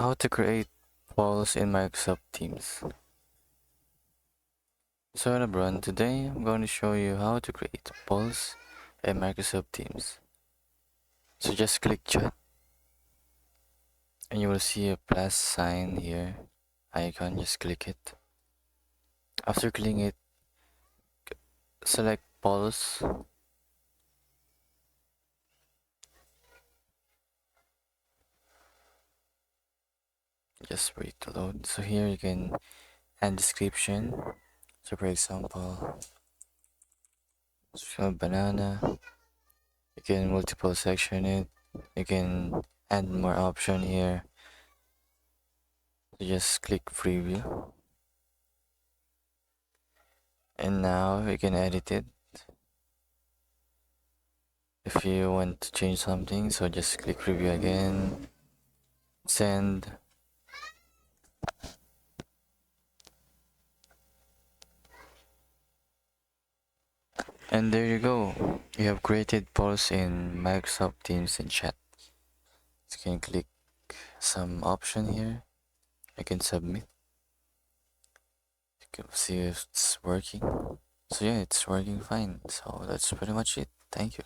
How to create polls in Microsoft Teams. So everyone, today I'm going to show you how to create polls in Microsoft Teams. So just click chat and you will see a plus sign here icon. Just click it. After clicking it, select polls. Just wait to load. So here you can add description. So for example, banana. You can multiple section it. You can add more option here. So just click preview. And now you can edit it if you want to change something. So just click preview again, send, and there you go. You have created polls in Microsoft Teams and chat. You can click some option here. I can submit. You can see if it's working. So yeah, it's working fine. So that's pretty much it. Thank you.